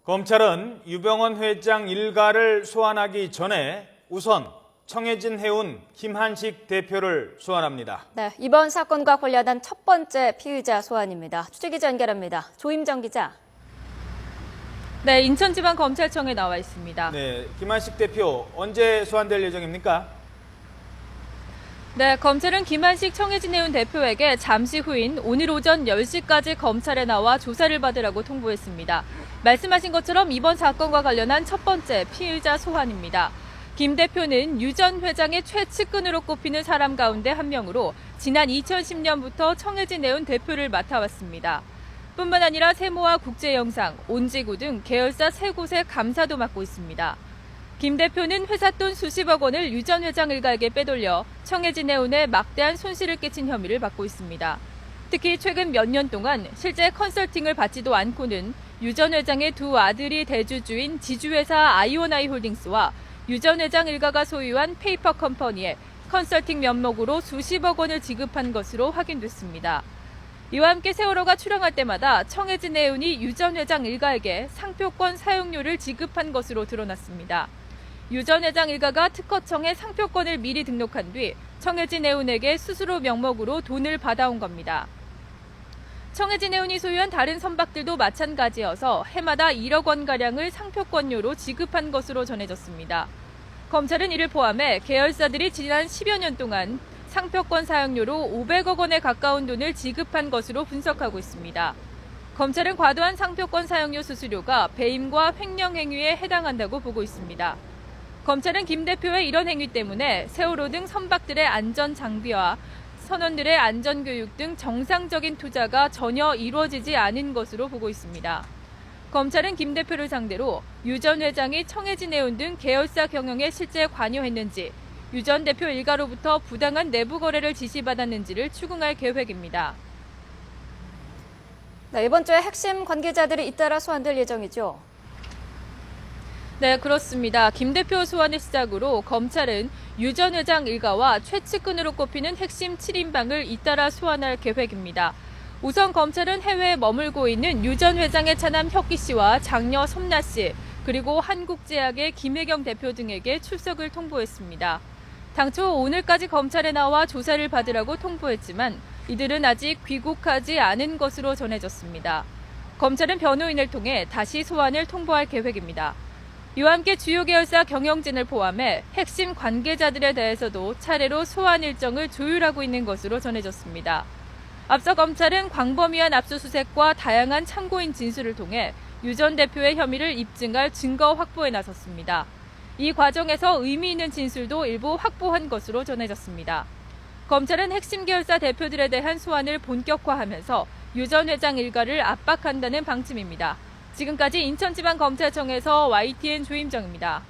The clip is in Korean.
검찰은 유병헌 회장 일가를 소환하기 전에 우선 청해진 해운 김한식 대표를 소환합니다. 네, 이번 사건과 관련한 첫 번째 피의자 소환입니다. 취재기자 연결합니다. 조임정 기자. 네, 인천지방검찰청에 나와 있습니다. 네, 김한식 대표 언제 소환될 예정입니까? 네, 검찰은 김한식 청해진 해운 대표에게 잠시 후인 오늘 오전 10시까지 검찰에 나와 조사를 받으라고 통보했습니다. 말씀하신 것처럼 이번 사건과 관련한 첫 번째 피의자 소환입니다. 김 대표는 유 전 회장의 최측근으로 꼽히는 사람 가운데 한 명으로 지난 2010년부터 청해진 해운 대표를 맡아왔습니다. 뿐만 아니라 세모와 국제영상, 온지구 등 계열사 3곳의 감사도 맡고 있습니다. 김 대표는 회사 돈 수십억 원을 유 전 회장 일가에게 빼돌려 청해진 해운에 막대한 손실을 끼친 혐의를 받고 있습니다. 특히 최근 몇 년 동안 실제 컨설팅을 받지도 않고는 유 전 회장의 두 아들이 대주주인 지주회사 아이오나이 홀딩스와 유 전 회장 일가가 소유한 페이퍼 컴퍼니에 컨설팅 명목으로 수십억 원을 지급한 것으로 확인됐습니다. 이와 함께 세월호가 출항할 때마다 청해진 해운이 유 전 회장 일가에게 상표권 사용료를 지급한 것으로 드러났습니다. 유 전 회장 일가가 특허청에 상표권을 미리 등록한 뒤 청해진 해운에게 스스로 명목으로 돈을 받아온 겁니다. 청해진 해운이 소유한 다른 선박들도 마찬가지여서 해마다 1억 원가량을 상표권료로 지급한 것으로 전해졌습니다. 검찰은 이를 포함해 계열사들이 지난 10여 년 동안 상표권 사용료로 500억 원에 가까운 돈을 지급한 것으로 분석하고 있습니다. 검찰은 과도한 상표권 사용료 수수료가 배임과 횡령 행위에 해당한다고 보고 있습니다. 검찰은 김 대표의 이런 행위 때문에 세월호 등 선박들의 안전 장비와 선원들의 안전교육 등 정상적인 투자가 전혀 이루어지지 않은 것으로 보고 있습니다. 검찰은 김 대표를 상대로 유 전 회장이 청해진 해운 등 계열사 경영에 실제 관여했는지, 유 전 대표 일가로부터 부당한 내부 거래를 지시받았는지를 추궁할 계획입니다. 네, 이번 주에 핵심 관계자들이 잇따라 소환될 예정이죠. 네, 그렇습니다. 김 대표 소환을 시작으로 검찰은 유 전 회장 일가와 최측근으로 꼽히는 핵심 7인방을 잇따라 소환할 계획입니다. 우선 검찰은 해외에 머물고 있는 유 전 회장의 차남 혁기 씨와 장녀 섬나 씨, 그리고 한국제약의 김혜경 대표 등에게 출석을 통보했습니다. 당초 오늘까지 검찰에 나와 조사를 받으라고 통보했지만 이들은 아직 귀국하지 않은 것으로 전해졌습니다. 검찰은 변호인을 통해 다시 소환을 통보할 계획입니다. 이와 함께 주요 계열사 경영진을 포함해 핵심 관계자들에 대해서도 차례로 소환 일정을 조율하고 있는 것으로 전해졌습니다. 앞서 검찰은 광범위한 압수수색과 다양한 참고인 진술을 통해 유 전 대표의 혐의를 입증할 증거 확보에 나섰습니다. 이 과정에서 의미 있는 진술도 일부 확보한 것으로 전해졌습니다. 검찰은 핵심 계열사 대표들에 대한 소환을 본격화하면서 유 전 회장 일가를 압박한다는 방침입니다. 지금까지 인천지방검찰청에서 YTN 조임정입니다.